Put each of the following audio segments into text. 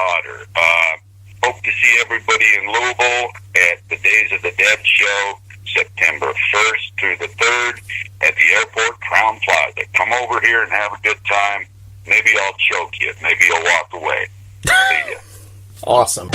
Hodder. Hope to see everybody in Louisville at the Days of the Dead show, September 1st through the 3rd at the airport Crown Plaza. Come over here and have a good time. Maybe I'll choke you. Maybe you'll walk away. See ya. Awesome.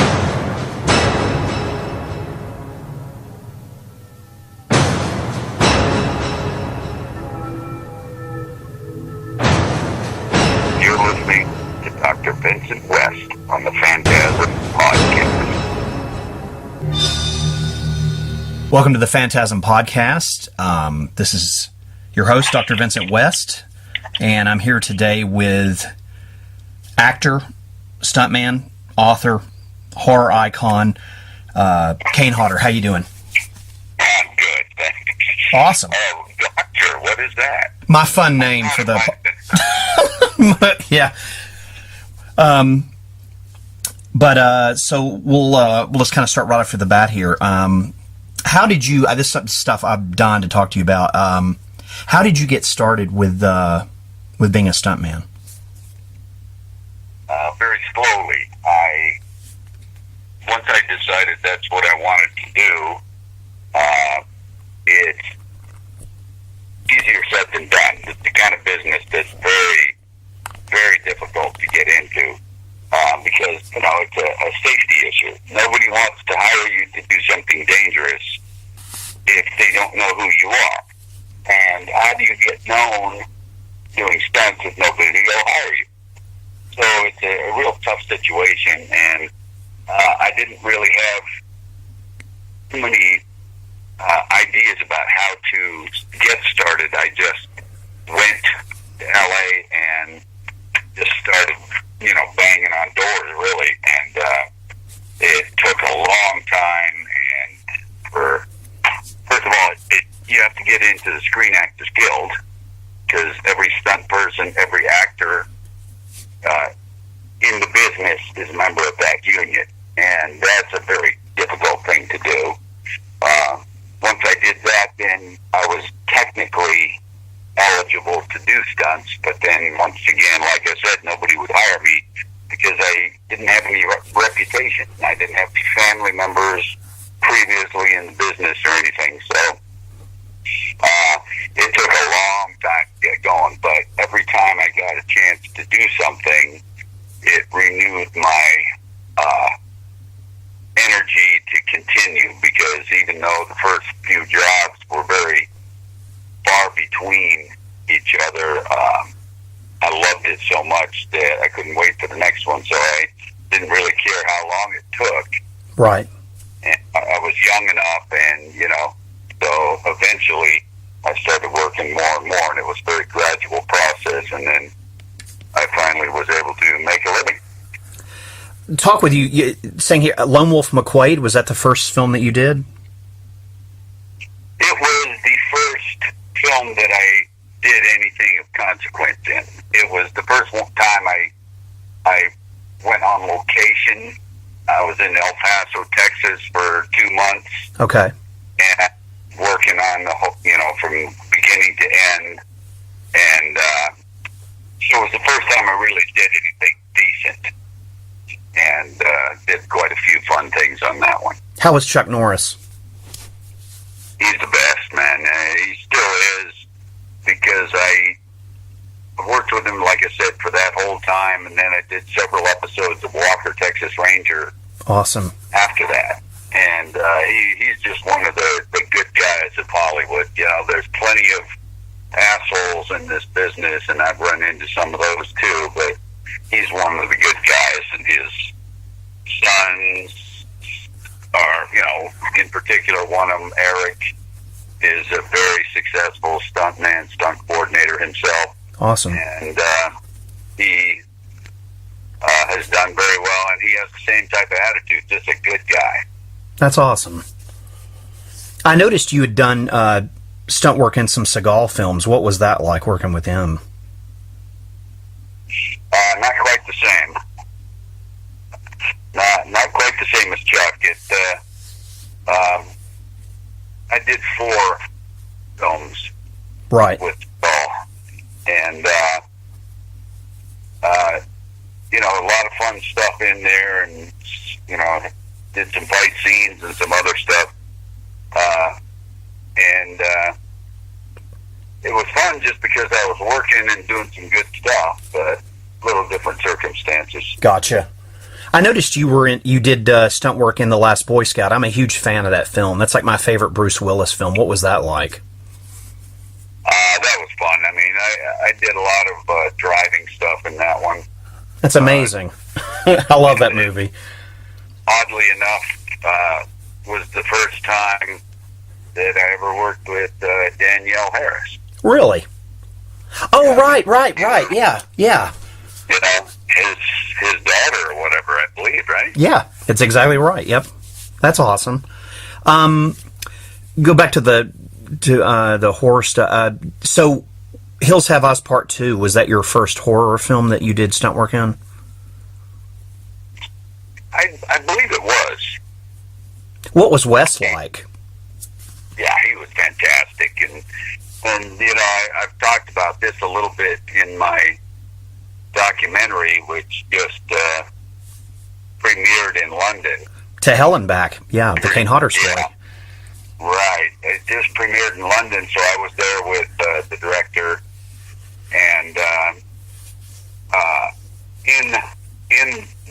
You're listening to Dr. Vincent West on the Phantasm Podcast. Welcome to the Phantasm Podcast. This is your host, Dr. Vincent West, and I'm here today with actor, stuntman, author, horror icon, Kane Hodder. How you doing? I'm good, thanks. Awesome. Oh, Doctor, what is that? My fun name for the... yeah. So we'll just kind of start right off the bat here. How did you? This is stuff I'm dying to talk to you about. How did you get started with being a stuntman? Very slowly. Once I decided that's what I wanted to do, it's easier said than done. It's the kind of business that's very, very difficult to get into because, it's a safety issue. Nobody wants to hire you to do something dangerous if they don't know who you are. And how do you get known doing stunts if nobody will hire you? So it's a real tough situation, and I didn't really have too many ideas about how to get started. I just went to LA and just started, banging on doors, really. And it took a long time. And first of all, you have to get into the Screen Actors Guild because every stunt person, every actor in the business is a member of that union. And that's a very difficult thing to do. Once I did that, then I was technically eligible to do stunts, but then once again, like I said, nobody would hire me because I didn't have any reputation. I didn't have any family members previously in the business or anything, so it took a long time to get going, but every time I got a chance to do something, it renewed my energy to continue, because even though the first few jobs were very far between each other, I loved it so much that I couldn't wait for the next one, so I didn't really care how long it took. Right. And I was young enough, and, so eventually I started working more and more, and it was a very gradual process, and then I finally was able to make a living. Talk with you saying here, Lone Wolf McQuade, was that the first film that you did? It was the first film that I did anything of consequence in. It was the first time I went on location. I was in El Paso, Texas for 2 months. Okay. And working on the whole, from beginning to end. And so it was the first time I really did anything decent. And did quite a few fun things on that one. How was Chuck Norris? He's the best, man. He still is, because I worked with him, like I said, for that whole time, and then I did several episodes of Walker, Texas Ranger. Awesome. After that. And he's just one of the good guys of Hollywood. There's plenty of assholes in this business, and I've run into some of those too, but he's one of the good guys, and his sons are, in particular, one of them, Eric, is a very successful stuntman, stunt coordinator himself. Awesome. And he has done very well, and he has the same type of attitude, just a good guy. That's awesome. I noticed you had done stunt work in some Seagal films. What was that like, working with him? Not quite the same. Not quite the same as Chuck. I did 4 films. Right. With Seagal. And a lot of fun stuff in there, and did some fight scenes and some other stuff, and it was fun just because I was working and doing some good stuff, but little different circumstances. Gotcha. I noticed you did stunt work in The Last Boy Scout. I'm a huge fan of that film. That's like my favorite Bruce Willis film. What was that like? That was fun. I mean, I did a lot of driving stuff in that one. That's amazing. I love that movie. Oddly enough, was the first time that I ever worked with Danielle Harris. Really? Oh, right. Yeah. His daughter or whatever, I believe, right? Yeah, it's exactly right. Yep, that's awesome. Go back to the horror stuff. So, Hills Have Eyes Part 2, was that your first horror film that you did stunt work in? I believe it was. What was Wes like? Yeah, he was fantastic, and I've talked about this a little bit in my documentary, which just premiered in London. To Hell and Back, yeah, the Kane Hodder story. Yeah, right. It just premiered in London, so I was there with the director, and in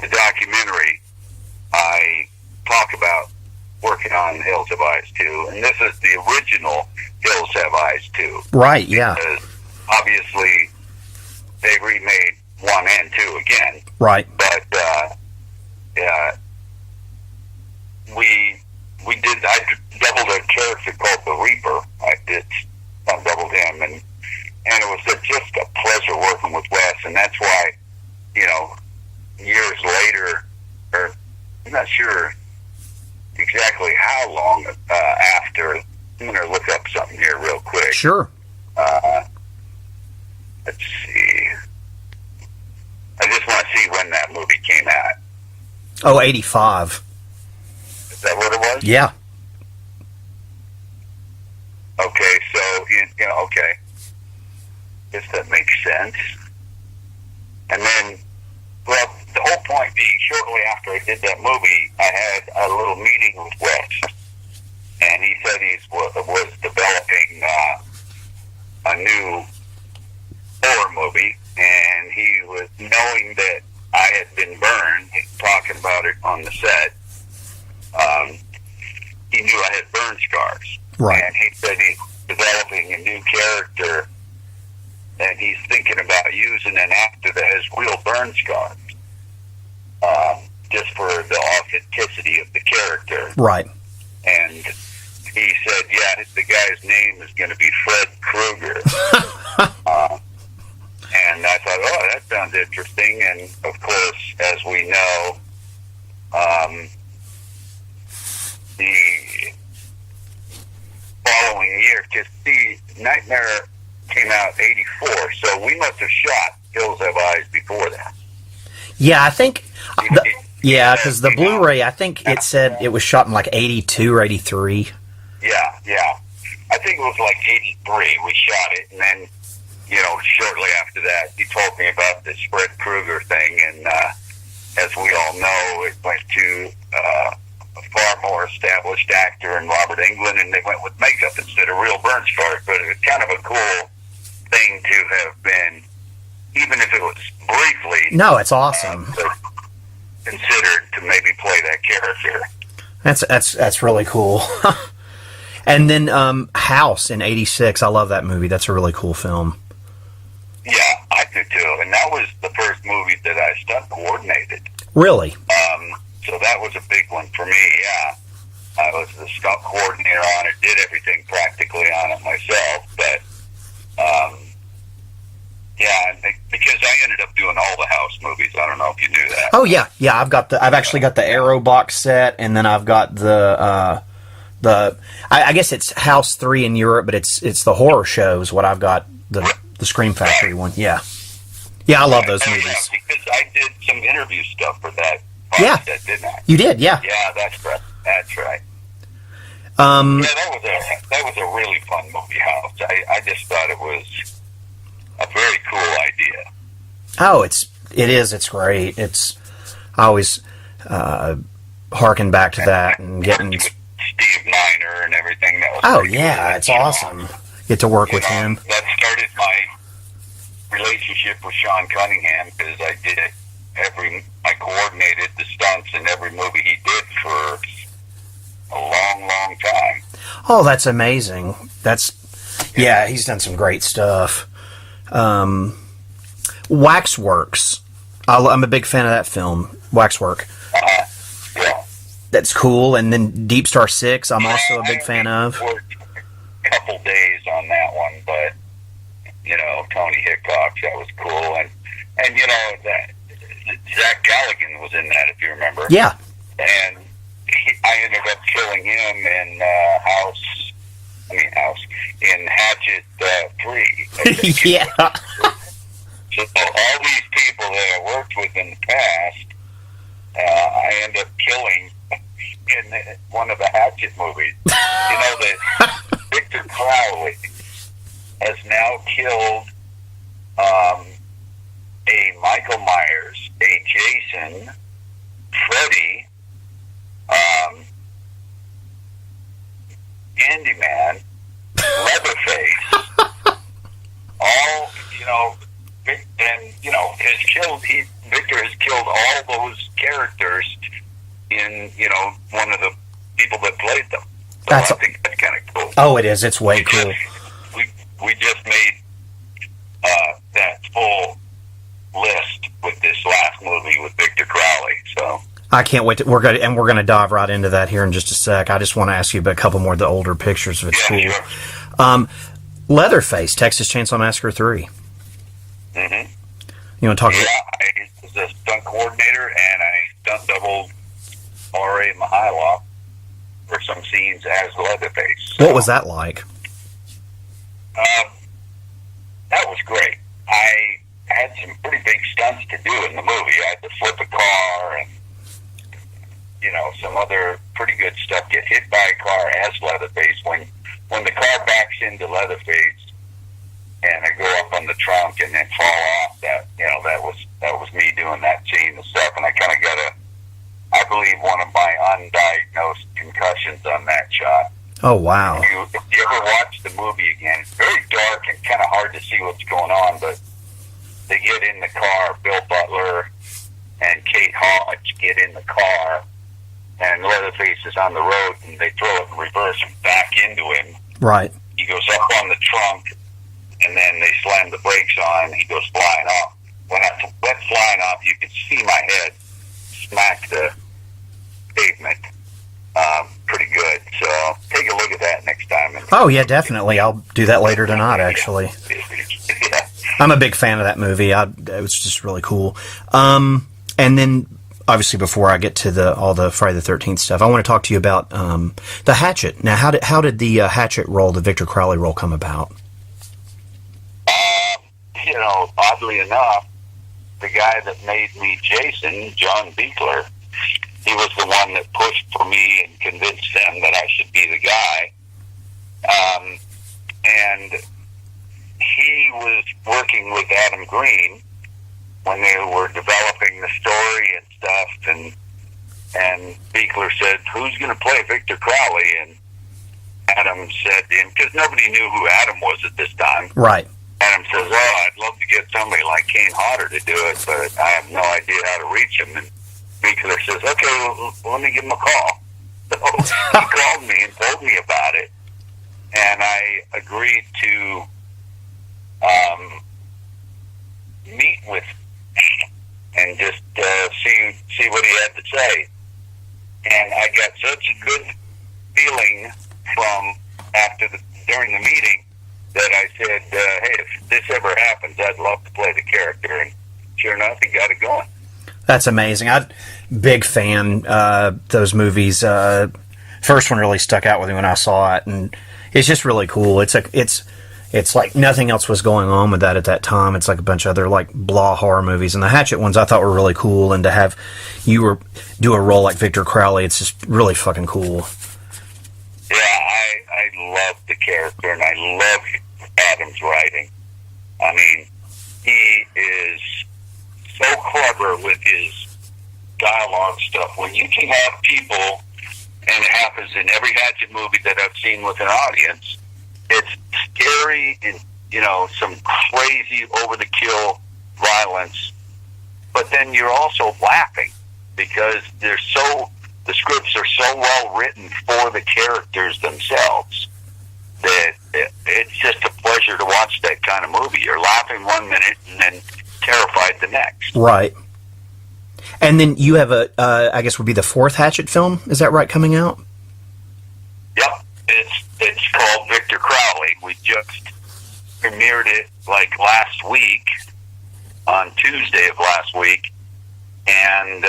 the documentary, I talk about working on Hills Have Eyes 2, and this is the original Hills Have Eyes 2. Right, yeah. Because obviously, they remade 1 and 2 again. Right. But I doubled a character called the Reaper. I doubled him, and it was just a pleasure working with Wes, and that's why, years later, or I'm not sure exactly how long after, I'm going to look up something here real quick. Sure. Let's see. I just want to see when that movie came out. Oh, 85. Is that what it was? Yeah. Okay, so, okay. Guess that makes sense. And then, well, the whole point being, shortly after I did that movie, I had a little meeting with Wes, and he said he was developing a new horror movie, and he was knowing that I had been burned, talking about it on the set. He knew I had burn scars. Right. And he said he's developing a new character, and he's thinking about using an actor that has real burn scars, just for the authenticity of the character. Right. And he said, yeah, the guy's name is going to be Fred Krueger. And I thought, oh, that sounds interesting. And, of course, as we know, the following year, because the Nightmare came out 84, so we must have shot Hills Have Eyes before that. Yeah, I think... because the Blu-ray, I think it said it was shot in like 82 or 83. Yeah. I think it was like 83 we shot it, and then, shortly after that, he told me about this Fred Krueger thing, and as we all know, it went to a far more established actor in Robert Englund, and they went with makeup instead of real burn scars, but it was kind of a cool thing to have been, even if it was briefly... No, it's awesome. Considered to maybe play that character. That's really cool. And then House in 86, I love that movie. That's a really cool film. Yeah, I do too. And that was the first movie that I stunt coordinated. Really? So that was a big one for me, yeah. I was the stunt coordinator on it, did everything practically on it myself, but yeah, because I ended up doing all the House movies. I don't know if you knew that. Oh yeah. I've actually got the Arrow box set, and then I've got the I guess it's House 3 in Europe, but it's the horror shows. What I've got, the Scream Factory one. Yeah, I love those movies. Yeah, because I did some interview stuff for that. Set, didn't I? You did, yeah. Yeah, that's right. That was a really fun movie, House. I just thought it was a very cool idea. Oh, it's It is. It's great. I always harken back to that and getting Steve Miner and everything. That was cool. It's awesome. Get to work with him. That started my relationship with Sean Cunningham because I coordinated the stunts in every movie he did for a long, long time. Oh, that's amazing. He's done some great stuff. Waxworks. I'm a big fan of that film, Waxwork. Yeah. That's cool. And then Deep Star 6, I'm also a big fan of. I worked a couple days on that one, but, Tony Hickok, that was cool. And that Zach Galligan was in that, if you remember. Yeah. And I ended up killing him in in Hatchet 3. Yeah. So all these people that I worked with in the past, I end up killing in one of the Hatchet movies. That Victor Crowley has now killed a Michael Myers, a Jason, Freddy, Candyman, Leatherface, all, Victor has killed all those characters in, one of the people that played them. So I think that's kind of cool. Oh, it is. It's way cool. We just made that full list with this last movie with Victor Crowley, so... I can't wait. We're going to dive right into that here in just a sec. I just want to ask you about a couple more of the older pictures if it's cool. Sure. Leatherface, Texas Chainsaw Massacre 3. Mm-hmm. You want to talk about... I was a stunt coordinator, and I stunt doubled R.A. Mihailov for some scenes as Leatherface. What was that like? That was great. I had some pretty big stunts to do in the movie. I had to flip a car and some other pretty good stuff. Get hit by a car as Leatherface. When the car backs into Leatherface and I go up on the trunk and then fall off, that was me doing that scene and stuff. And I kind of got I believe one of my undiagnosed concussions on that shot. Oh, wow. If you ever watch the movie again, it's very dark and kind of hard to see what's going on, but they get in the car, Bill Butler and Kate Hodge get in the car, and Leatherface is on the road, and they throw it in reverse and back into him. Right. He goes up on the trunk, and then they slam the brakes on, and he goes flying off. When I went flying off, you could see my head smack the pavement pretty good. So take a look at that next time. Oh, yeah, definitely. I'll do that later tonight, actually. Yeah. I'm a big fan of that movie. It was just really cool. And then, obviously, before I get to all the Friday the 13th stuff, I want to talk to you about the Hatchet. Now, how did the Hatchet role, the Victor Crowley role, come about? Oddly enough, the guy that made me Jason, John Beekler, he was the one that pushed for me and convinced them that I should be the guy. And he was working with Adam Green when they were developing the story and stuff, and Beekler said, "Who's going to play Victor Crowley?" And Adam said, because nobody knew who Adam was at this time. Right. Adam says, "Oh, I'd love to get somebody like Kane Hodder to do it, but I have no idea how to reach him." And Beekler says, "Okay, well, let me give him a call." So he called me and told me about it, and I agreed to meet with him and just see what he had to say. And I got such a good feeling during the meeting that I said, "Hey, if this ever happens, I'd love to play the character." And sure enough, he got it going. That's amazing. Big fan. Those movies. First one really stuck out with me when I saw it, and it's just really cool. It's like nothing else was going on with that at that time. It's like a bunch of other like blah horror movies, and the Hatchet ones I thought were really cool. And to have you do a role like Victor Crowley, it's just really fucking cool. Yeah, I love the character, and I love Adam's writing. I mean, he is so clever with his dialogue stuff. When you can have people, and it happens in every Hatchet movie that I've seen with an audience, it's scary and, some crazy over-the-kill violence, but then you're also laughing because the scripts are so well written for the characters themselves that it's just a pleasure to watch that kind of movie. You're laughing one minute and then terrified the next. Right. And then you have I guess would be the fourth Hatchet film, is that right, coming out? Yep. It's called Victor Crowley. We just premiered it last week, on Tuesday of last week, and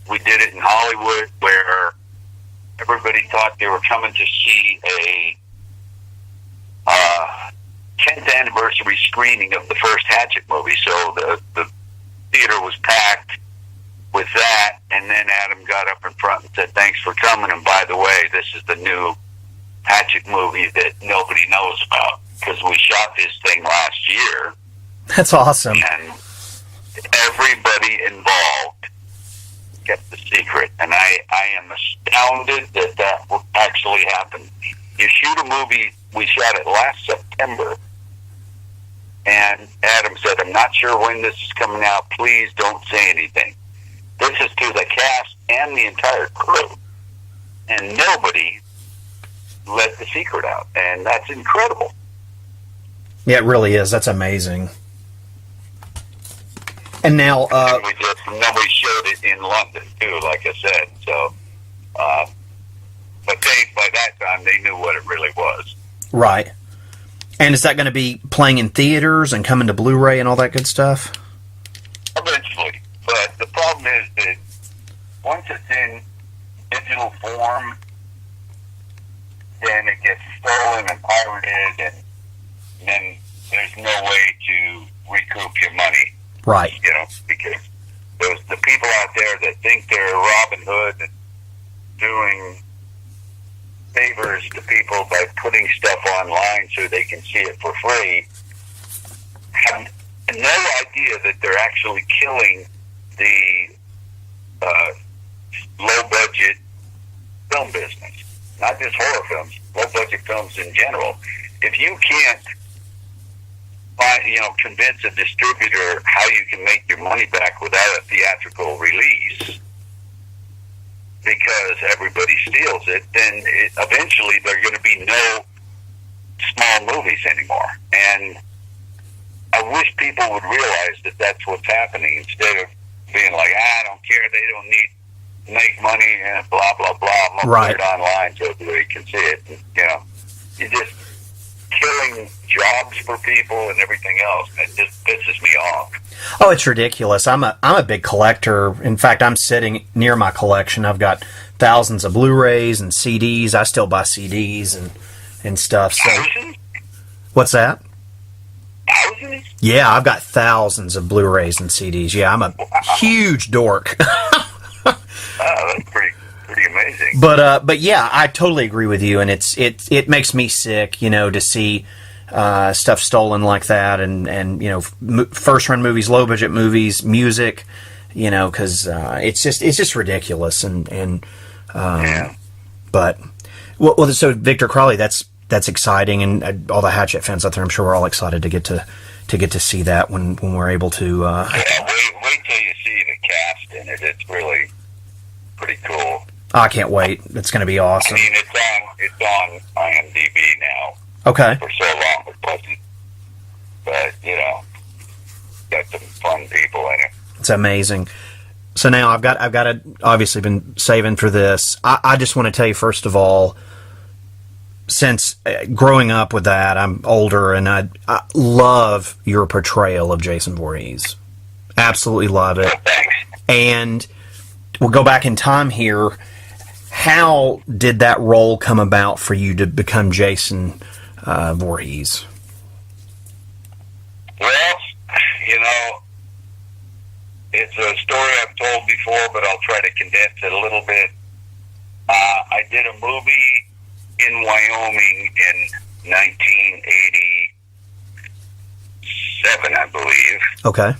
we did it in Hollywood, where everybody thought they were coming to see a 10th anniversary screening of the first Hatchet movie, so the theater was packed with that, and then Adam got up in front and said, "Thanks for coming, and by the way, this is the new Hatchet movie that nobody knows about, because we shot this thing last year." That's awesome. And everybody involved kept the secret, and I am astounded that actually happened. You shoot a movie, we shot it last September, and Adam said, "I'm not sure when this is coming out, please don't say anything." This is to the cast and the entire crew, and nobody let the secret out, and that's incredible. Yeah, it really is. That's amazing. And now, nobody showed it in London too, like I said. So, but by that time they knew what it really was. Right. And is that going to be playing in theaters and coming to Blu-ray and all that good stuff? Eventually, but the problem is that once it's in digital form, then it gets stolen and pirated, and then there's no way to recoup your money. Right. Because there's the people out there that think they're Robin Hood and doing favors to people by putting stuff online so they can see it for free, have no idea that they're actually killing the low-budget film business. Not just horror films, low-budget films in general. If you can't convince a distributor how you can make your money back without a theatrical release, because everybody steals it, then eventually there are going to be no small movies anymore. And I wish people would realize that that's what's happening, instead of being like, I don't care, they don't need to make money, and blah, blah, blah. I'm going to put it online so everybody can see it. And, you're just killing jobs for people and everything else, and it just pisses me off. Oh, it's ridiculous. I'm a big collector. In fact, I'm sitting near my collection. I've got thousands of Blu-rays and CDs. I still buy CDs and stuff. So, Thousands? What's that? Thousands? Yeah, I've got thousands of Blu-rays and CDs. Yeah, I'm a huge dork. Oh, that's pretty amazing. But yeah, I totally agree with you, and it makes me sick, to see stuff stolen like that, and first run movies, low budget movies, music, because it's just ridiculous, and yeah. But so Victor Crowley, that's exciting, and all the Hatchet fans out there, I'm sure, we're all excited to get to see that when we're able to. Yeah, wait till you see the cast in it. It's really pretty cool. I can't wait. It's going to be awesome. I mean, it's on IMDb now. Okay. For so long it wasn't, but got some fun people in it. It's amazing. So now I've got to, obviously been saving for this. I just want to tell you, first of all, since growing up with that, I'm older, and I love your portrayal of Jason Voorhees. Absolutely love it. Oh, thanks. And we'll go back in time here. How did that role come about for you to become Jason Voorhees? Well, it's a story I've told before, but I'll try to condense it a little bit. I did a movie in Wyoming in 1987, I believe. Okay.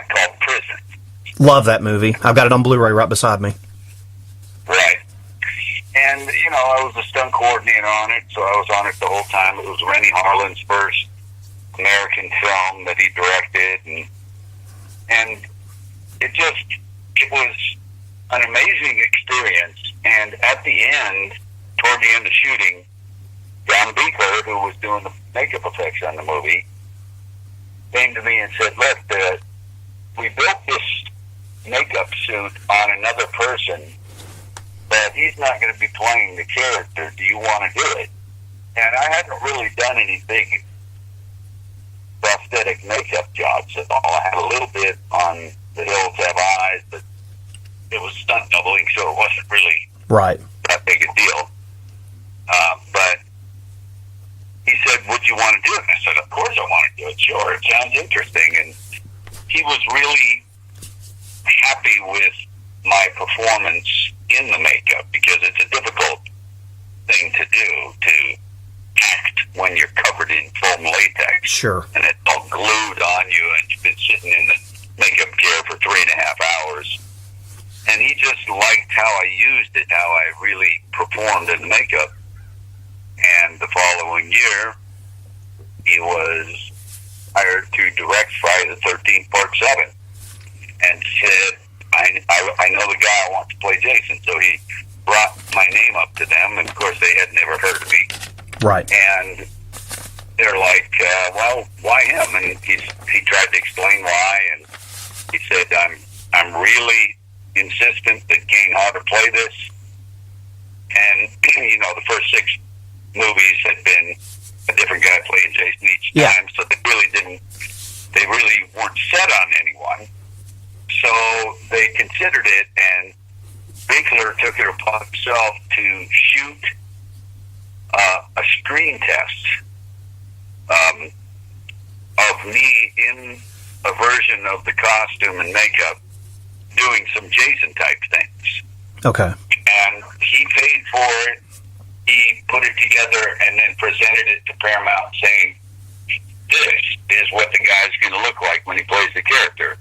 called Prison. Love that movie. I've got it on Blu-ray right beside me. Right. And, I was a stunt coordinator on it, so I was on it the whole time. It was Rennie Harlan's first American film that he directed, and it was an amazing experience. And at the end, toward the end of shooting, John Beekler, who was doing the makeup effects on the movie, came to me and said, "Look, we built this makeup suit on another person, but he's not going to be playing the character. Do you want to do it?" And I hadn't really done any big prosthetic makeup jobs at all. I had a little bit on The Hills Have Eyes, but it was stunt doubling, so it wasn't really right that big a deal. But he said, "Would you want to do it?" And I said, "Of course I want to do it. Sure, it sounds interesting." And he was really happy with my performance in the makeup, because it's a difficult thing to do, to act when you're covered in foam latex. Sure. And it's all glued on you, and you've been sitting in the makeup chair for 3.5 hours. And he just liked how I used it, how I really performed in the makeup. And the following year, he was hired to direct Friday the 13th, Part 7, and said, I know the guy I want to play Jason. So he brought my name up to them, and of course they had never heard of me. Right. And they're like, "Well, why him?" And he tried to explain why, and he said, I'm really insistent that Kane Hodder play this. And, the first 6 movies had been a different guy playing Jason each time, so they really weren't set on anyone. So they considered it, and Binkler took it upon himself to shoot a screen test of me in a version of the costume and makeup doing some Jason-type things. Okay. And he paid for it. He put it together and then presented it to Paramount, saying, "This is what the guy's going to look like when he plays the character."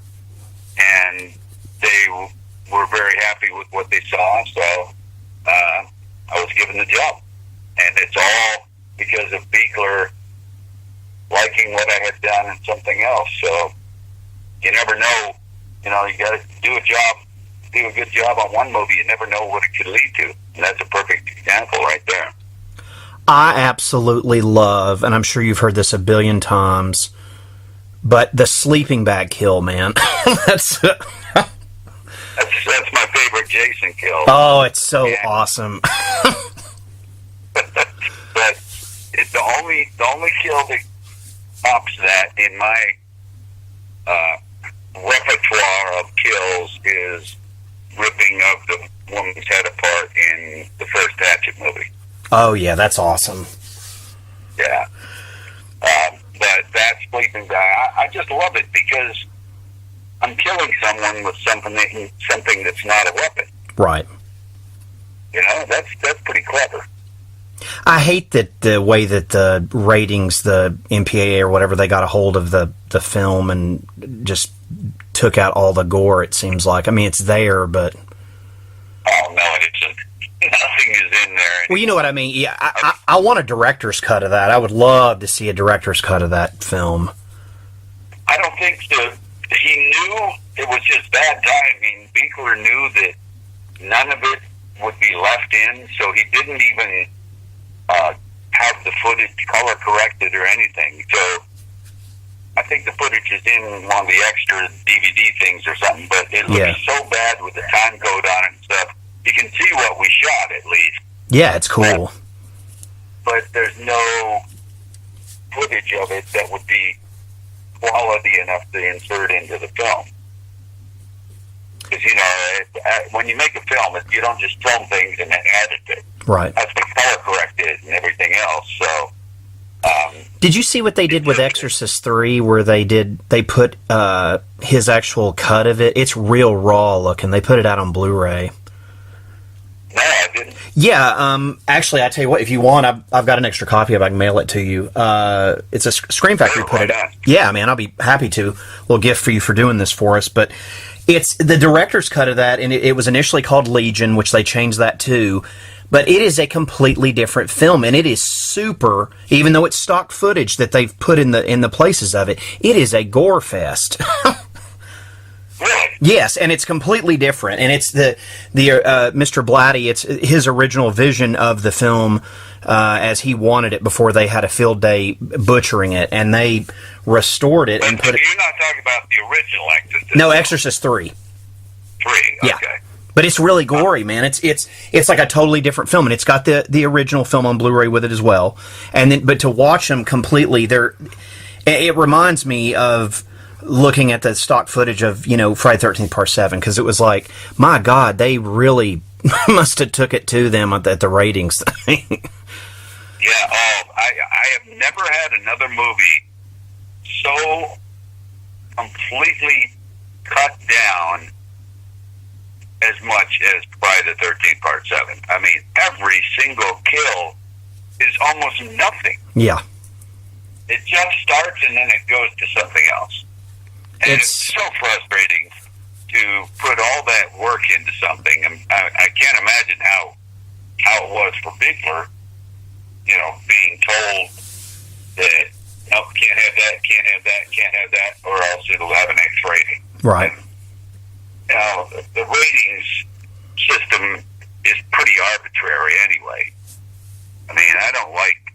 And they were very happy with what they saw, so I was given the job. And it's all because of Beekler liking what I had done and something else. So you never know. You got to do a good job on one movie. You never know what it could lead to. And that's a perfect example right there. I absolutely love, and I'm sure you've heard this a billion times, but the sleeping bag kill, man. That's my favorite Jason kill. Oh, it's so awesome. But the only kill that tops that in my repertoire of kills is ripping of the woman's head apart in the first Hatchet movie. Oh yeah, that's awesome. Yeah. But that sleeping bag, I just love it because I'm killing someone with something that's not a weapon. Right. That's pretty clever. I hate that the way that the ratings, the MPAA or whatever, they got a hold of the film and just took out all the gore, it seems like. I mean, it's there, but... Oh, no, nothing is in there. Well, you know what I mean. Yeah, I want a director's cut of that. I would love to see a director's cut of that film. I don't think he knew it was just bad timing. Beekler knew that none of it would be left in, so he didn't even have the footage color corrected or anything. So I think the footage is in one of the extra DVD things or something, but it looks so bad with the time code on it and stuff. You can see what we shot, at least. Yeah, it's cool. But there's no footage of it that would be quality enough to insert into the film. Because, when you make a film, you don't just film things and then edit it. Right. That's been color corrected and everything else, so... Did you see what they did with Exorcist 3, where they put his actual cut of it? It's real raw looking. They put it out on Blu-ray. No, I've didn't? Yeah, actually, I tell you what, if you want, I've got an extra copy of it. I can mail it to you. It's a Screen Factory put it. Yeah, man, I'll be happy to. A little gift for you for doing this for us. But it's the director's cut of that, and it was initially called Legion, which they changed that to. But it is a completely different film, and it is super. Even though it's stock footage that they've put in the places of it, it is a gore fest. Really? Yes, and it's completely different, and it's the Mr. Blatty. It's his original vision of the film as he wanted it before they had a field day butchering it, and they restored it and put it. You're not talking about the original Exorcist. No, Exorcist 3. 3. Okay. Yeah. But it's really gory, man. It's like a totally different film, and it's got the original film on Blu-ray with it as well. And then, but to watch them completely, it reminds me of looking at the stock footage of Friday the 13th Part 7, because it was like, my God, they really must have took it to them at the ratings thing. Yeah. I have never had another movie so completely cut down as much as Friday the 13th Part 7. I mean, every single kill is almost nothing. Yeah. It just starts and then it goes to something else. And it's so frustrating to put all that work into something. And I can't imagine how it was for Bigler, being told that, no, can't have that, can't have that, can't have that, or else it'll have an X rating. Right. And, the ratings system is pretty arbitrary anyway. I mean, I don't like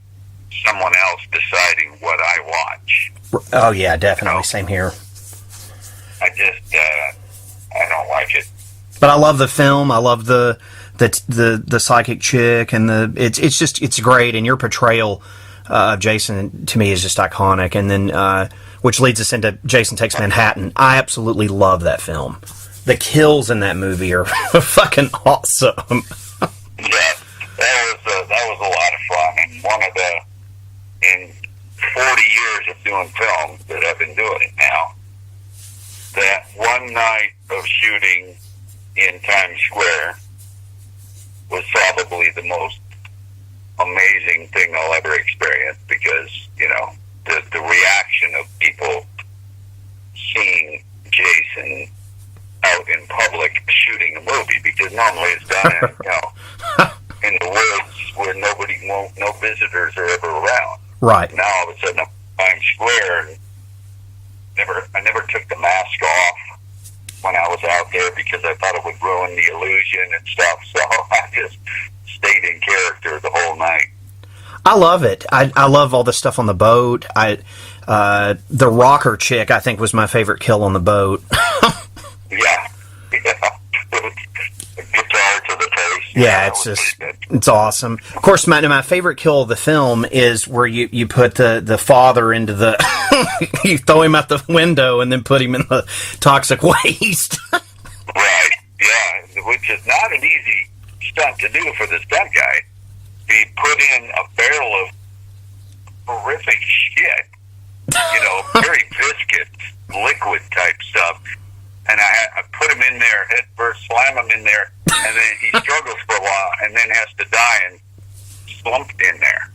someone else deciding what I watch. Oh, yeah, definitely. Same here. I just, I don't like it. But I love the film. I love the psychic chick, and it's great. And your portrayal of Jason to me is just iconic. And then, which leads us into Jason Takes Manhattan. I absolutely love that film. The kills in that movie are fucking awesome. Yeah, that was a lot of fun. And one of in 40 years of doing films that I've been doing it now, that one night of shooting in Times Square was probably the most amazing thing I'll ever experience, because, the reaction of people seeing Jason out in public shooting a movie, because normally it's done in the woods where no visitors are ever around. Right. Now all of a sudden I'm in Times Square, and I never took the mask off when I was out there because I thought it would ruin the illusion and stuff. So I just stayed in character the whole night. I love it. I love all the stuff on the boat. The rocker chick, I think, was my favorite kill on the boat. Yeah. Guitar to the face. Yeah, it's awesome. Of course, my favorite kill of the film is where you put the father into the you throw him out the window and then put him in the toxic waste. Right. Yeah, which is not an easy stunt to do for the stunt guy. He put in a barrel of horrific shit, very viscous, liquid type stuff. And I put him in there head first, slam him in there, and then he struggles for a while, and then has to die and slumped in there.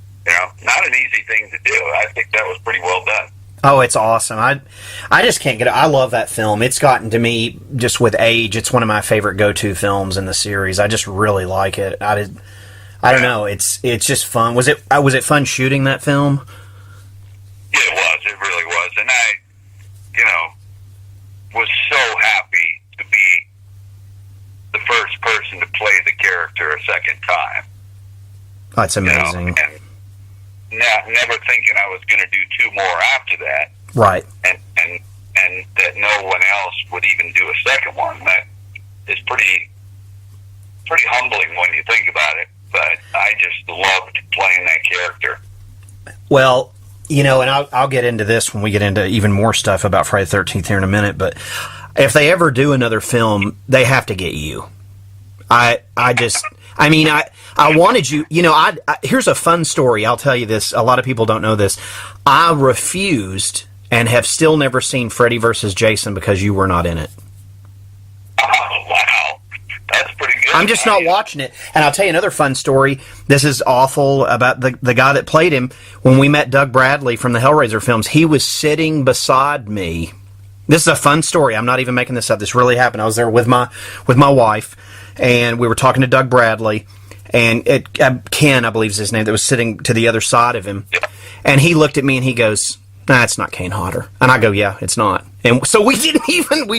Not an easy thing to do. I think that was pretty well done. Oh, it's awesome. I just can't get it. I love that film. It's gotten to me just with age. It's one of my favorite go-to films in the series. I just really like it. I don't know. It's just fun. Was it fun shooting that film? Yeah, it was. It really was. And I, was so happy to be the first person to play the character a second time. That's amazing. And never thinking I was going to do 2 more after that. Right. And that no one else would even do a second one. That is pretty humbling when you think about it. But I just loved playing that character. Well, and I'll get into this when we get into even more stuff about Friday the 13th here in a minute, but if they ever do another film, they have to get you. I wanted you, here's a fun story. I'll tell you this. A lot of people don't know this. I refused and have still never seen Freddy versus Jason because you were not in it. Oh, wow. That's pretty good. I'm just not watching it. And I'll tell you another fun story. This is awful about the guy that played him. When we met Doug Bradley from the Hellraiser films, he was sitting beside me. This is a fun story. I'm not even making this up. This really happened. I was there with my wife, and we were talking to Doug Bradley, and Ken, I believe is his name, that was sitting to the other side of him. And he looked at me and he goes, "Nah, it's not Kane Hodder." And I go, "Yeah, it's not." And so we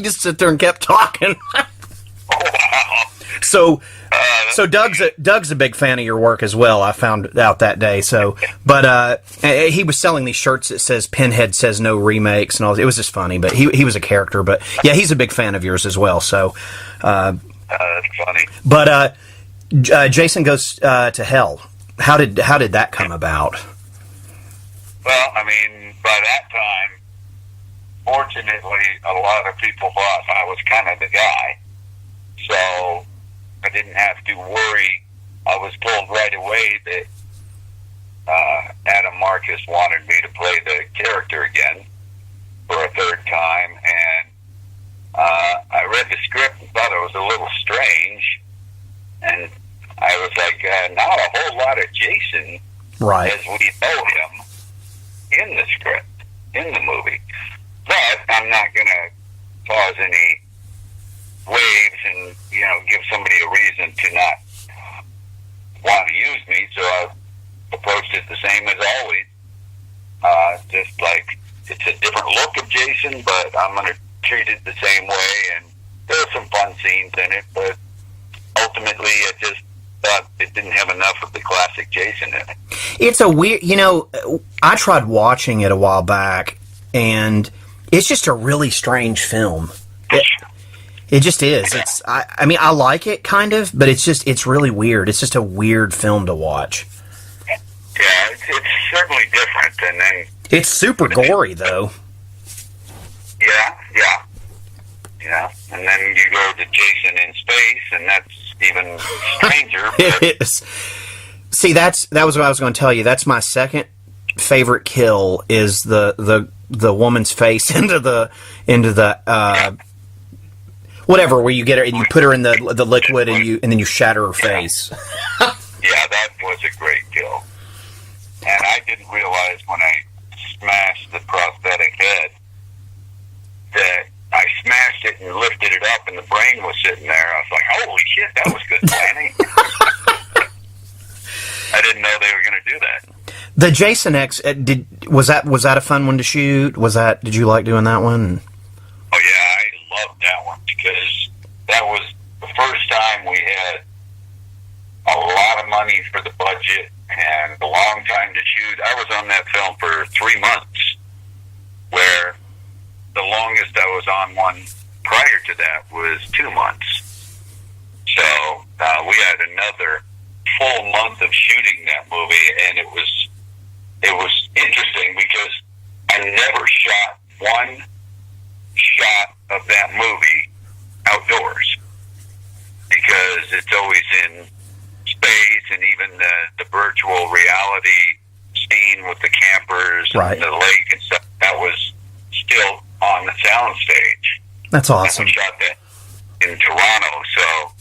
just sit there and kept talking. So Doug's a big fan of your work as well. I found out that day. So, but he was selling these shirts that says "Pinhead says no remakes" and all. It was just funny, but he was a character. But yeah, he's a big fan of yours as well. So, that's funny. But Jason Goes to Hell. How did that come about? Well, I mean, by that time, fortunately, a lot of people thought I was kind of the guy. So I didn't have to worry. I was told right away that Adam Marcus wanted me to play the character again for a third time, and I read the script and thought it was a little strange, and I was like, not a whole lot of Jason Right. as we know him in the script, in the movie. But I'm not going to cause any waves and, give somebody a reason to not want to use me, so I approached it the same as always. Just like, it's a different look of Jason, but I'm going to treat it the same way, and there's some fun scenes in it, but ultimately I just thought it didn't have enough of the classic Jason in it. It's a weird, I tried watching it a while back, and it's just a really strange film. It just is. It's. I mean, I like it kind of, but it's really weird. It's just a weird film to watch. Yeah, it's certainly different, and then it's super gory though. Yeah. And then you go to Jason in space, and that's even stranger. It is. See, that was what I was going to tell you. That's my second favorite kill. Is the woman's face into the whatever, where you get her and you put her in the liquid and then you shatter her face. Yeah, that was a great kill. And I didn't realize when I smashed the prosthetic head that I smashed it and lifted it up and the brain was sitting there. I was like, holy shit, that was good planning. I didn't know they were going to do that. The Jason X, was that a fun one to shoot? Did you like doing that one? Oh yeah, I loved that one because that was the first time we had a lot of money for the budget and a long time to shoot. I was on that film for 3 months, where the longest I was on one prior to that was 2 months. So we had another full month of shooting that movie, and it was interesting because I never shot one shot of that movie outdoors because it's always in space, and even the virtual reality scene with the campers right. and the lake and stuff, that was still on the sound stage. That's awesome. And we shot that in Toronto, so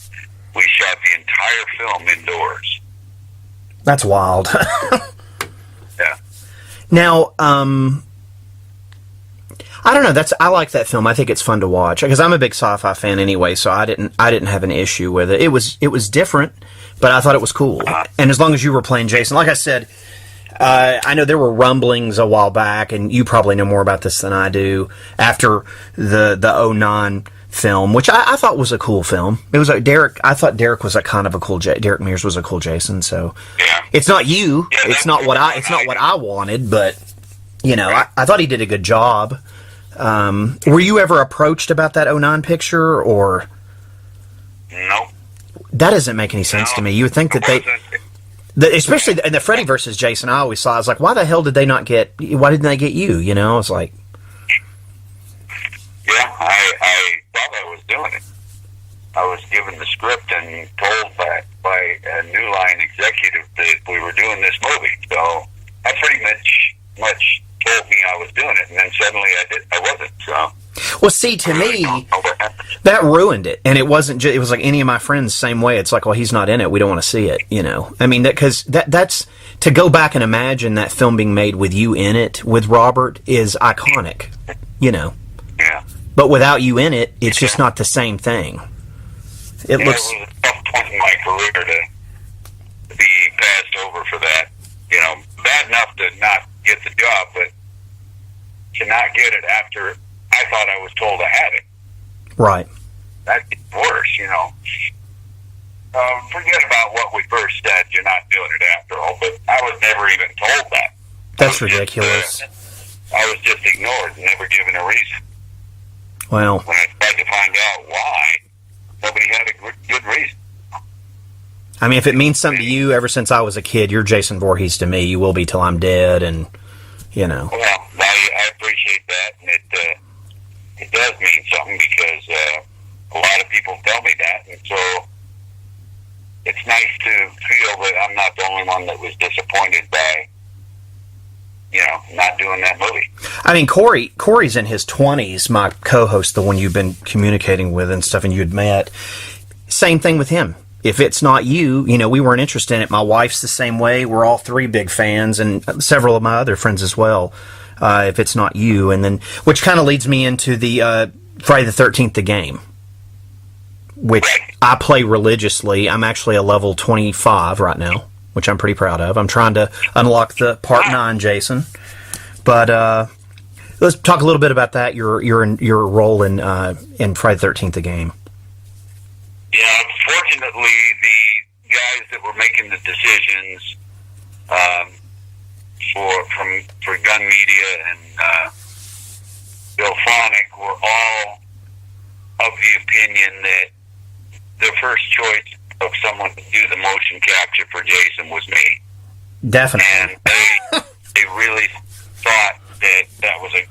we shot the entire film indoors. That's wild. Yeah. Now, I don't know. I like that film. I think it's fun to watch because I'm a big sci-fi fan anyway. So I didn't have an issue with it. It was different, but I thought it was cool. And as long as you were playing Jason, like I said, I know there were rumblings a while back, and you probably know more about this than I do. After the 2009 film, which I thought was a cool film. It was Derek. I thought Derek was a kind of a cool. Derek Mears was a cool Jason. So yeah. It's not you. Yeah, it's not what I wanted, but I thought he did a good job. Were you ever approached about that 2009 picture, or? No. That doesn't make any sense to me. You would think that especially in the Freddy versus Jason, I always saw, I was like, why the hell didn't they get you? I was like. Yeah, I thought I was doing it. I was given the script and told by a New Line executive that we were doing this movie. So I pretty much told me I was doing it, and then suddenly I wasn't. So. Well, see, to me, That ruined it, and it wasn't. It was like any of my friends same way. It's like, well, he's not in it. We don't want to see it. I mean, that's to go back and imagine that film being made with you in it with Robert is iconic. Yeah. But without you in it, it's just not the same thing. It looks. It was a tough point in my career to be passed over for that. Bad enough to not get the job, but to not get it after I thought I was told I had it. Right. That's worse, Forget about what we first said. You're not doing it after all, but I was never even told that. That's ridiculous. I was just ignored and never given a reason. Well, when I tried to find out why, nobody had a good reason. I mean, if it means something to you, ever since I was a kid, you're Jason Voorhees to me. You will be till I'm dead, and Well, I appreciate that, and it does mean something because a lot of people tell me that, and so it's nice to feel that I'm not the only one that was disappointed by not doing that movie. I mean, Corey's in his 20s, my co-host, the one you've been communicating with and stuff, and you had met. Same thing with him. If it's not you, we weren't interested in it. My wife's the same way. We're all three big fans, and several of my other friends as well. If it's not you, and then which kind of leads me into the Friday the 13th, the game, which I play religiously. I'm actually a level 25 right now, which I'm pretty proud of. I'm trying to unlock the Part 9, Jason. But let's talk a little bit about that. Your role in Friday the 13th, the game. Yeah, fortunately, the guys that were making the decisions for Gun Media and Bill Phonic were all of the opinion that the first choice of someone to do the motion capture for Jason was me. Definitely. And they really thought that was a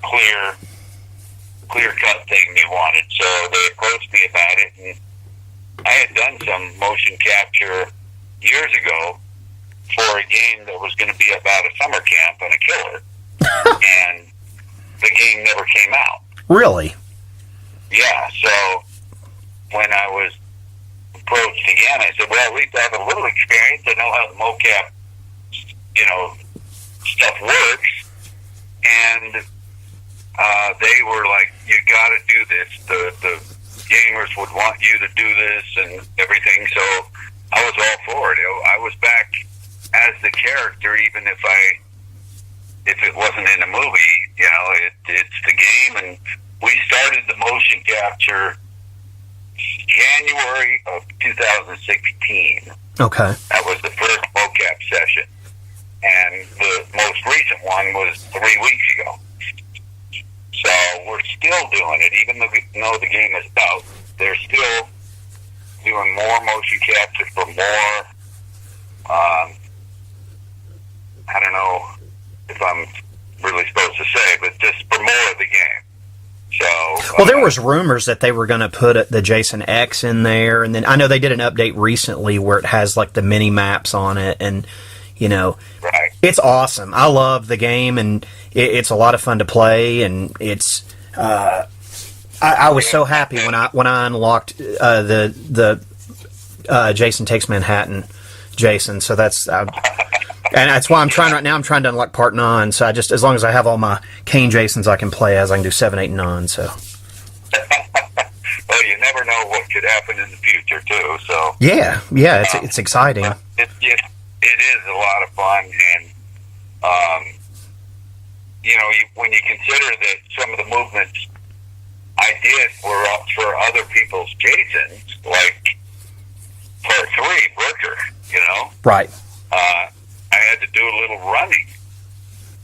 clear-cut thing they wanted. So they approached me about it, and I had done some motion capture years ago for a game that was going to be about a summer camp and a killer, and the game never came out. Really? Yeah, so when I was approached again, I said, well, at least I have a little experience. I know how the mocap, stuff works. And they were like, you got to do this. The gamers would want you to do this and everything. So I was all for it. I was back as the character, even if it wasn't in a movie. It's the game, and we started the motion capture January of 2016. Okay. That was the first mocap session. And the most recent one was 3 weeks ago. So we're still doing it, even though the game is out. They're still doing more motion capture for more. I don't know if I'm really supposed to say, but just for more of the game. So, well, there was rumors that they were going to put the Jason X in there, and then I know they did an update recently where it has like the mini maps on it, and right. It's awesome. I love the game, and it's a lot of fun to play, and it's. I was so happy when I unlocked the Jason Takes Manhattan, Jason. So that's. And that's why I'm trying right now. I'm trying to unlock Part 9. So as long as I have all my Kane Jasons I can play as, I can do 7, 8, and 9. So. Well, you never know what could happen in the future too. So. Yeah, it's exciting. It is a lot of fun, and when you consider that some of the movements I did were up for other people's Jasons, like Part 3, Brooker. Right. I had to do a little running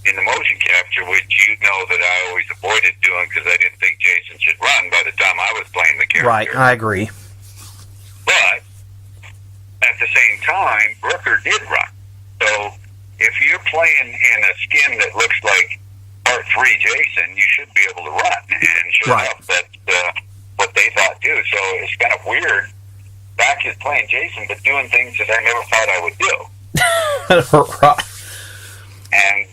in the motion capture, which that I always avoided doing because I didn't think Jason should run by the time I was playing the character. Right, I agree. But at the same time, Brooker did run. So if you're playing in a skin that looks like Part 3 Jason, you should be able to run. And sure enough, that's what they thought too. So it's kind of weird. Back is playing Jason, but doing things that I never thought I would do. Right.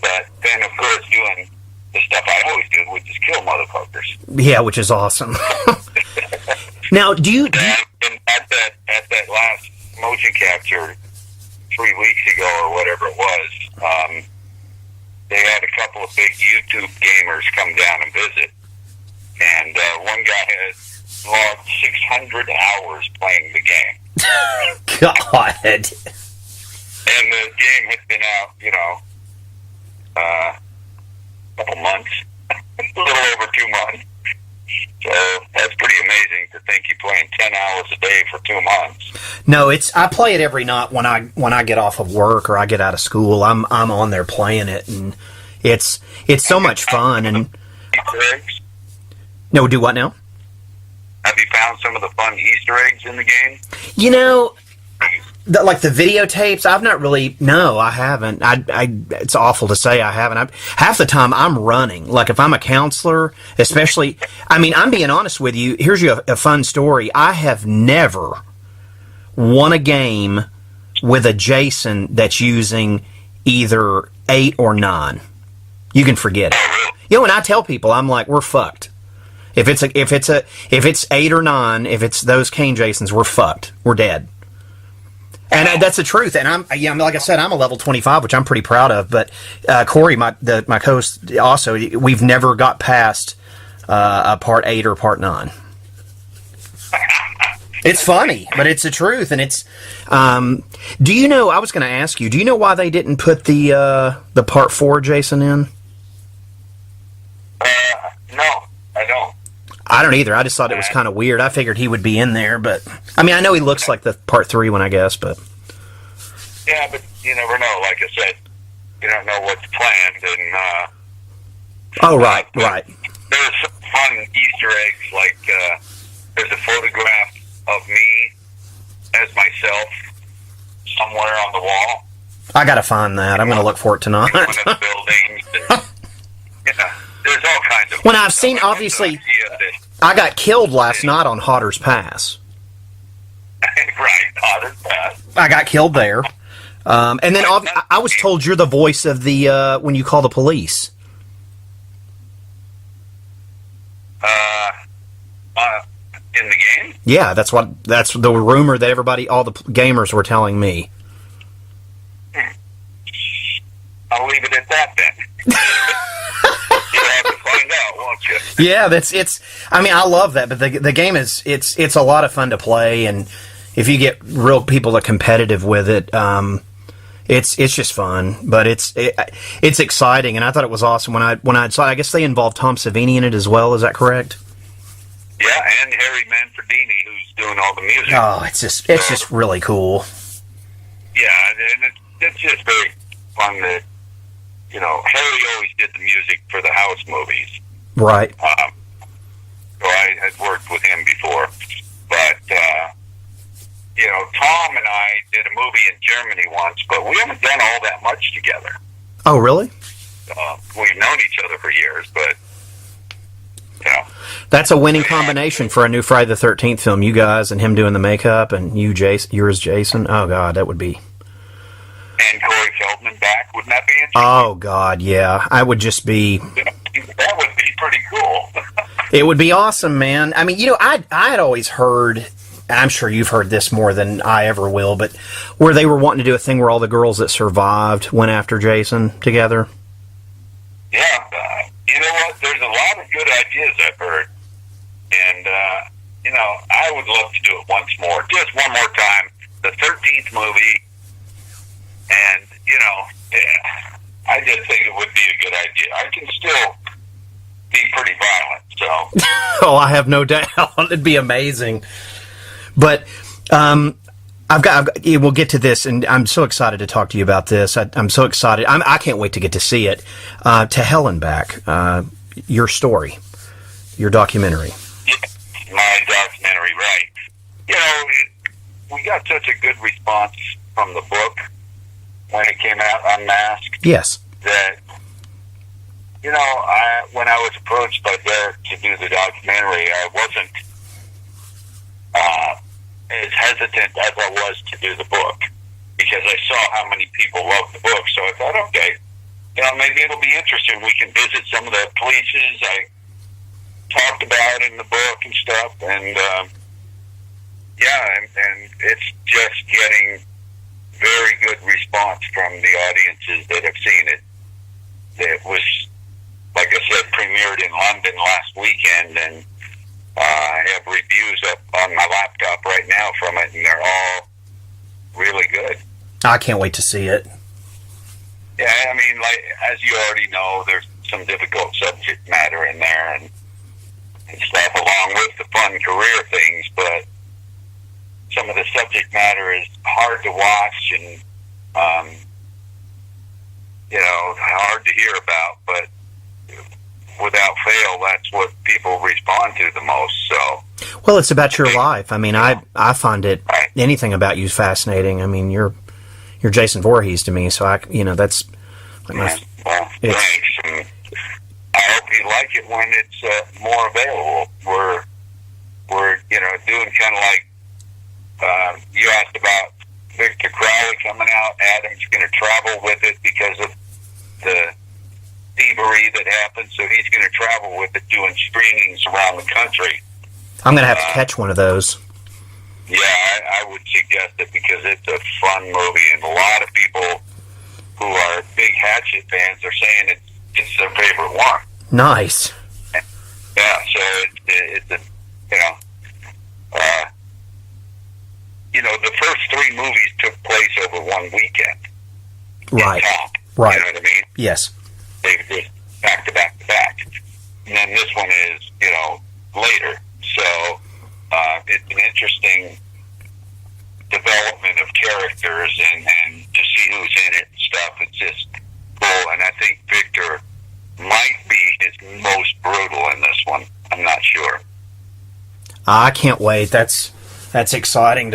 But then, of course, doing the stuff I always do, which is kill motherfuckers. Yeah, which is awesome. Now, do you And at that last motion capture 3 weeks ago or whatever it was, they had a couple of big YouTube gamers come down and visit, and one guy had logged 600 hours playing the game. God. And the game had been out, a couple months, a little over 2 months. So that's pretty amazing to think you're playing 10 hours a day for 2 months. No, I play it every night when I get off of work or I get out of school. I'm on there playing it, and it's so much fun. And Easter eggs? No, do what now? Have you found some of the fun Easter eggs in the game? Like the videotapes, I've not really. No, I haven't. It's awful to say I haven't. Half the time I'm running. Like if I'm a counselor, especially. I mean, I'm being honest with you. Here's a fun story. I have never won a game with a Jason that's using either 8 or 9. You can forget it. And I tell people, I'm like, we're fucked. If it's 8 or 9, if it's those Kane Jasons, we're fucked. We're dead. And that's the truth. And like I said, I'm a level 25, which I'm pretty proud of. But Corey, my co-host, also, we've never got past a part 8 or part 9. It's funny, but it's the truth. And it's. Do you know? I was going to ask you. Do you know why they didn't put the part 4 Jason in? No, I don't. I don't either. I just thought it was kind of weird. I figured he would be in there, but I mean, I know he looks like the part 3 one, I guess, but yeah, but you never know. Like I said, you don't know what's planned, and right. There's some fun Easter eggs, like there's a photograph of me as myself somewhere on the wall. I gotta find that. I'm gonna look for it tonight. In one of the buildings. There's all kinds of. When I've seen, obviously, I got killed last night on Hodder's Pass. Right, Hodder's Pass. I got killed there, and then I was told you're the voice of the when you call the police. In the game? Yeah, that's the rumor that all the gamers were telling me. I'll leave it at that then. You'll have to find out, won't you? Yeah, I mean, I love that, but the game is it's a lot of fun to play, and if you get real people that are competitive with it, it's just fun. But it's exciting, and I thought it was awesome when I saw. I guess they involved Tom Savini in it as well. Is that correct? Yeah, and Harry Manfredini, who's doing all the music. Oh, it's just really cool. Yeah, and it's just very fun that Harry always did the music for the House movies. Right. So I had worked with him before, but Tom and I did a movie in Germany once, but we haven't done all that much together. Oh, really? We've known each other for years, but. That's a winning combination for a new Friday the 13th film. You guys and him doing the makeup, and yours Jason. Oh God, that would be. And Corey Feldman back, wouldn't that be interesting? Oh God, yeah. I would just be. That would be pretty cool. It would be awesome, man. I mean, I had always heard. I'm sure you've heard this more than I ever will, but where they were wanting to do a thing where all the girls that survived went after Jason together. Yeah, you know what? There's a lot of good ideas I've heard. And, I would love to do it once more. Just one more time. The 13th movie. And, I just think it would be a good idea. I can still be pretty violent, so. Oh, I have no doubt. It'd be amazing. But, we'll get to this, and I'm so excited to talk to you about this. I'm so excited. I can't wait to get to see it. To Hell and Back, your story, your documentary. Yeah, my documentary, right. We got such a good response from the book when it came out unmasked. Yes. That, when I was approached by Derek to do the documentary, I wasn't as hesitant as I was to do the book, because I saw how many people loved the book. So I thought, okay, maybe it'll be interesting. We can visit some of the places I talked about in the book and stuff, and Yeah, and it's just getting very good response from the audiences that have seen it. It was, like I said, premiered in London last weekend, and I have reviews up on my laptop right now from it, and they're all really good. I can't wait to see it. Yeah, I mean, like, as you already know, there's some difficult subject matter in there and stuff, along with the fun career things, but some of the subject matter is hard to watch and, hard to hear about, but without fail, that's what people respond to the most. So, well, it's about your life. I mean, I find anything about you is fascinating. I mean, you're Jason Voorhees to me, so that's thanks. And I hope you like it when it's more available. We're doing kind of like you asked about Victor Crowley coming out. Adam's going to travel with it because of the thievery that happened, so he's going to travel with it, doing screenings around the country. I'm going to have to catch one of those. Yeah, I would suggest it because it's a fun movie, and a lot of people who are big Hatchet fans are saying it's their favorite one. Nice. Yeah, so it's the first three movies took place over one weekend. Right. Right. You know what I mean? Yes. They just back to back to back. And then this one is, later. So it's an interesting development of characters and to see who's in it and stuff. It's just cool. And I think Victor might be his most brutal in this one. I'm not sure. I can't wait. That's exciting.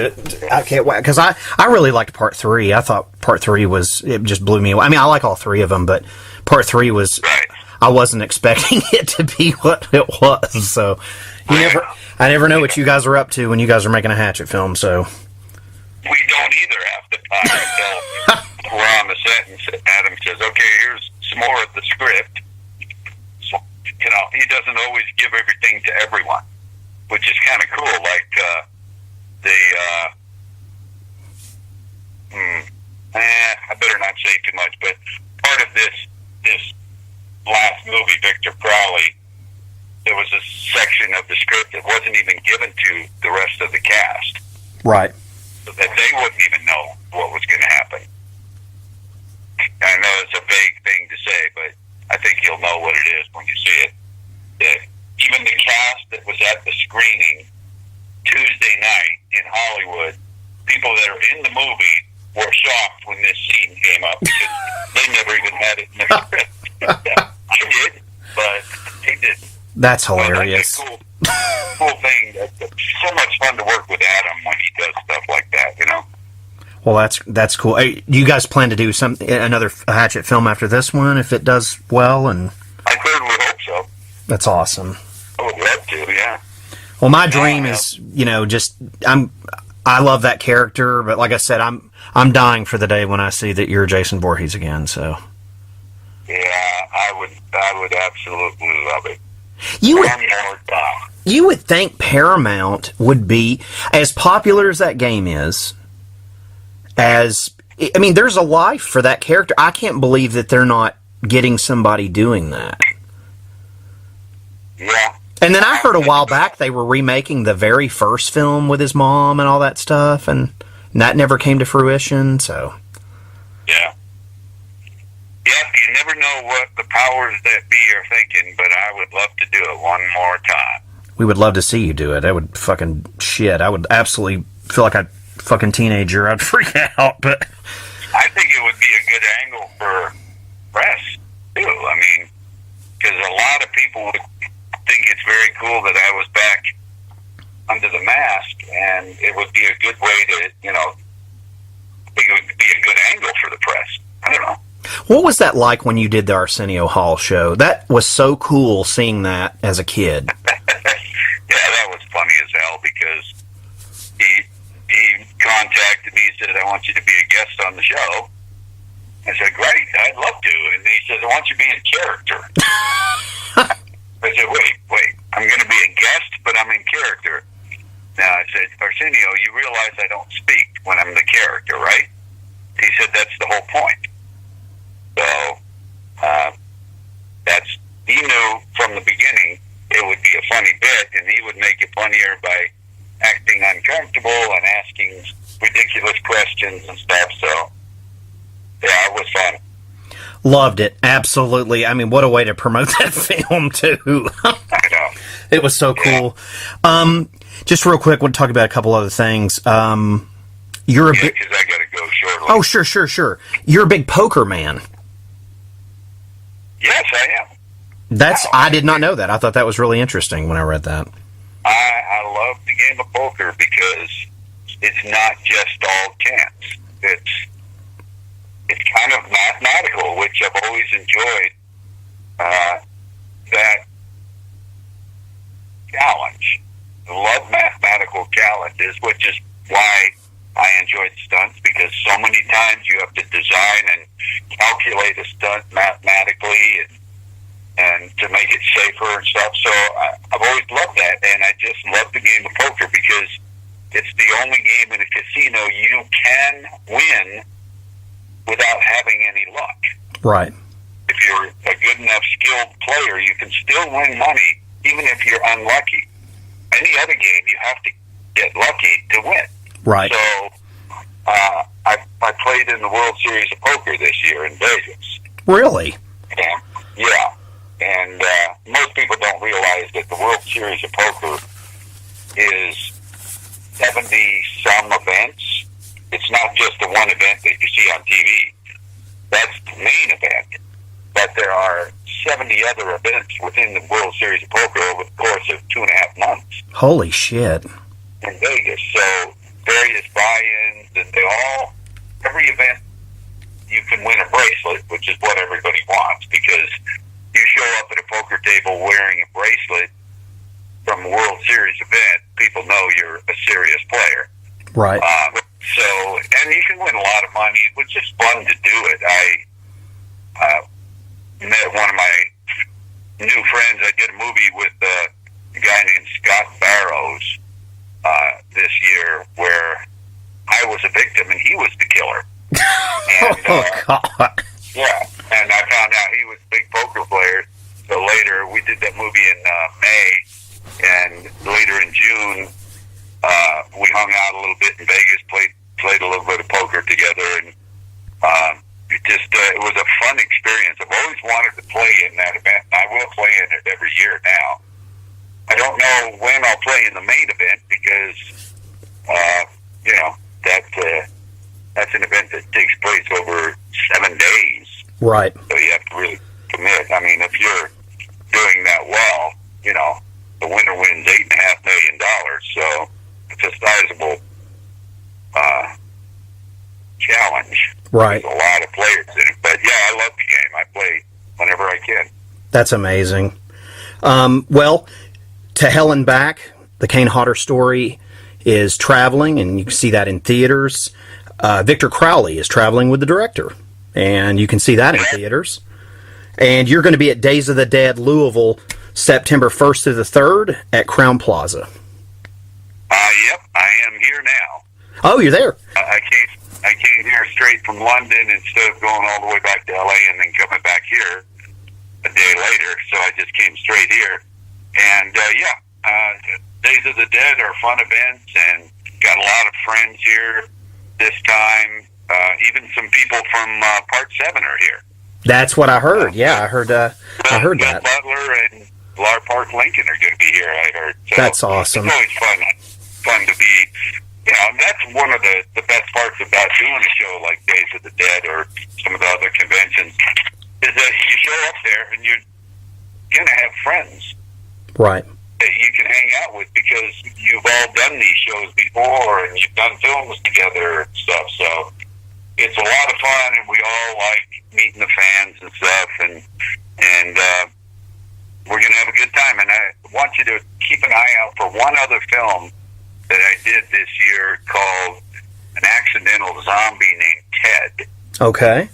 I can't wait because I really liked part 3. I thought part 3 it just blew me away. I mean, I like all 3 of them, but part 3 was right. I wasn't expecting it to be what it was. So I never know what you guys are up to when you guys are making a Hatchet film. So we don't either half the time until we're on the set and Adam says, "Okay, here's some more of the script." So, he doesn't always give everything to everyone, which is kind of cool. Like I better not say too much, but part of this last movie, Victor Crowley, there was a section of the script that wasn't even given to the rest of the cast. Right. So that they wouldn't even know what was going to happen. I know it's a vague thing to say, but I think you'll know what it is when you see it. That even the cast that was at the screening Tuesday night in Hollywood, people that are in the movie were shocked when this scene came up because they never even had it in the script. I did, but they didn't. That's hilarious. Well, that's a cool thing. It's so much fun to work with Adam when he does stuff like that, Well, that's cool. Hey, do you guys plan to do another Hatchet film after this one if it does well? And I certainly hope so. That's awesome. I would love to, yeah. Well, my dream is, I love that character, but like I said, I'm dying for the day when I see that you're Jason Voorhees again. So. Yeah, I would absolutely love it. You would think Paramount would be as popular as that game is. There's a life for that character. I can't believe that they're not getting somebody doing that. Yeah. And then I heard a while back they were remaking the very first film with his mom and all that stuff, and that never came to fruition, so. Yeah. Yeah, you never know what the powers that be are thinking, but I would love to do it one more time. We would love to see you do it. I would fucking shit. I would absolutely feel like a fucking teenager. I'd freak out, but. I think it would be a good angle for press, too. I mean, because a lot of people would think it's very cool that I was back under the mask, and it would be a good way to, it would be a good angle for the press. I don't know. What was that like when you did the Arsenio Hall show? That was so cool seeing that as a kid. Yeah, that was funny as hell because he contacted me and said, "I want you to be a guest on the show." I said, "Great, I'd love to." And he said, "I want you to be in character." I said, wait, I'm going to be a guest, but I'm in character. Now, I said, "Arsenio, funnier by acting uncomfortable and asking ridiculous questions and stuff. So, yeah, it was fun. Loved it. Absolutely. I mean, what a way to promote that film, too. I know. It was so cool. Just real quick, we'll talk about a couple other things. You're a big... because I got to go shortly. Oh, sure. You're a big poker man. Yes, I am. I did not know that. I thought that was really interesting when I read that. I love the game of poker because it's not just all chance. It's kind of mathematical, which I've always enjoyed. That challenge. I love mathematical challenges, which is why I enjoyed stunts, because so many times you have to design and calculate a stunt mathematically and to make it safer and stuff. So I've always loved that, and I just love the game of poker because it's the only game in a casino you can win without having any luck. Right. If you're a good enough skilled player, you can still win money, even if you're unlucky. Any other game, you have to get lucky to win. Right. So I played in the World Series of Poker this year in Vegas. Really? And, yeah. And most people don't realize that the World Series of Poker is 70-some events. It's not just the one event that you see on TV. That's the main event. But there are 70 other events within the World Series of Poker over the course of 2.5 months. Holy shit. In Vegas. So various buy-ins, and every event you can win a bracelet, which is what everybody wants, because you show up at a poker table wearing a bracelet from a World Series event, people know you're a serious player. Right. And you can win a lot of money. It was just fun to do it. I met one of my new friends. I did a movie with a guy named Scott Barrows this year where I was a victim and he was the killer. And, God. Yeah, and I found out he was a big poker player. So later, we did that movie in May, and later in June, we hung out a little bit in Vegas, played a little bit of poker together, and it was a fun experience. I've always wanted to play in that event. I will play in it every year now. I don't know when I'll play in the main event because, that's an event that takes place over 7 days. Right. So you have to really commit. I mean, if you're doing that well, the winner wins $8.5 million. So it's a sizable challenge. Right. There's a lot of players in it. But yeah, I love the game. I play whenever I can. That's amazing. Well, To Hell and Back, the Kane Hodder story, is traveling, and you can see that in theaters. Victor Crowley is traveling with the director, and you can see that in theaters. And you're going to be at Days of the Dead Louisville, September 1st to the 3rd at Crown Plaza. Yep, I am here now. Oh, you're there. I came here straight from London instead of going all the way back to LA and then coming back here a day later. So I just came straight here. And Days of the Dead are fun events, and got a lot of friends here this time. Even some people from Part 7 are here. That's what I heard. Yeah, I heard that. Butler and Lar Park Lincoln are going to be here, I heard. So that's awesome. It's always fun to be. And that's one of the best parts about doing a show like Days of the Dead or some of the other conventions, is that you show up there and you're going to have friends. Right. That you can hang out with because you've all done these shows before and you've done films together and stuff. So it's a lot of fun, and we all like meeting the fans and stuff, and we're going to have a good time. And I want you to keep an eye out for one other film that I did this year called An Accidental Zombie Named Ted. Okay.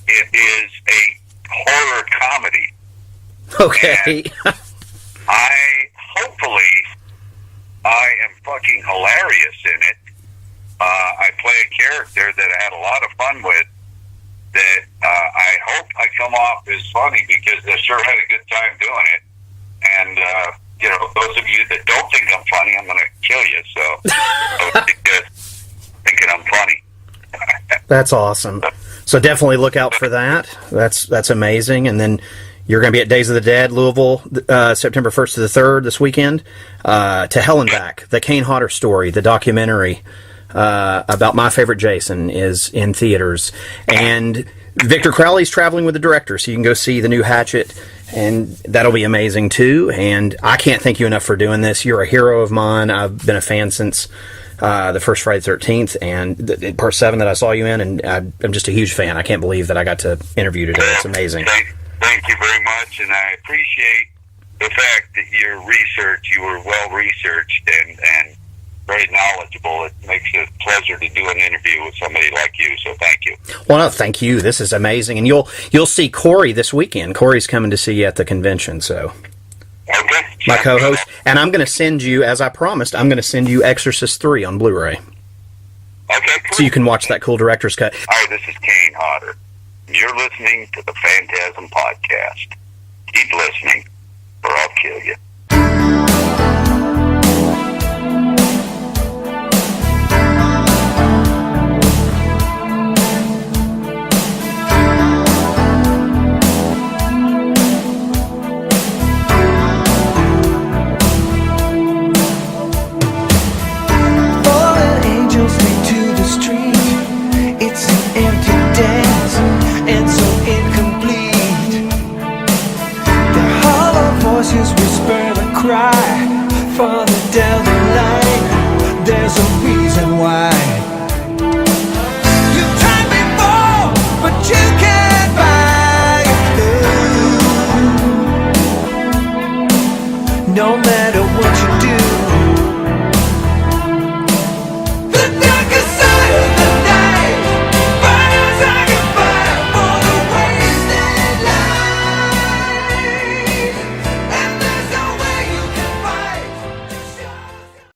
It is a horror comedy. Okay. I am fucking hilarious in it. I play a character that I had a lot of fun with, that I hope I come off as funny, because I sure had a good time doing it. And those of you that don't think I'm funny, I'm going to kill you. So I would suggest thinking I'm funny. That's awesome. So definitely look out for that. That's amazing. And then you're going to be at Days of the Dead, Louisville, September 1st to the 3rd this weekend. To Hell and Back, the Kane Hodder story, the documentary about my favorite Jason, is in theaters. And Victor Crowley's traveling with the director, so you can go see the new Hatchet, and that'll be amazing too. And I can't thank you enough for doing this. You're a hero of mine. I've been a fan since the first Friday the 13th and part 7 that I saw you in, and I'm just a huge fan. I can't believe that I got to interview today. It's amazing. Thank you very much, and I appreciate the fact that you were well researched and very knowledgeable. It makes it a pleasure to do an interview with somebody like you, so thank you. Well, no, thank you. This is amazing. And you'll see Corey this weekend. Corey's coming to see you at the convention, so. Okay. My co-host. And I'm going to send you, as I promised, I'm going to send you Exorcist 3 on Blu-ray. Okay, cool. So you can watch that cool director's cut. Hi, this is Kane Hodder. You're listening to the Phantasm Podcast. Keep listening, or I'll kill you. Whisper the cry farther down the line. There's a reason why. You tried before, but you can't buy it. No matter what you do,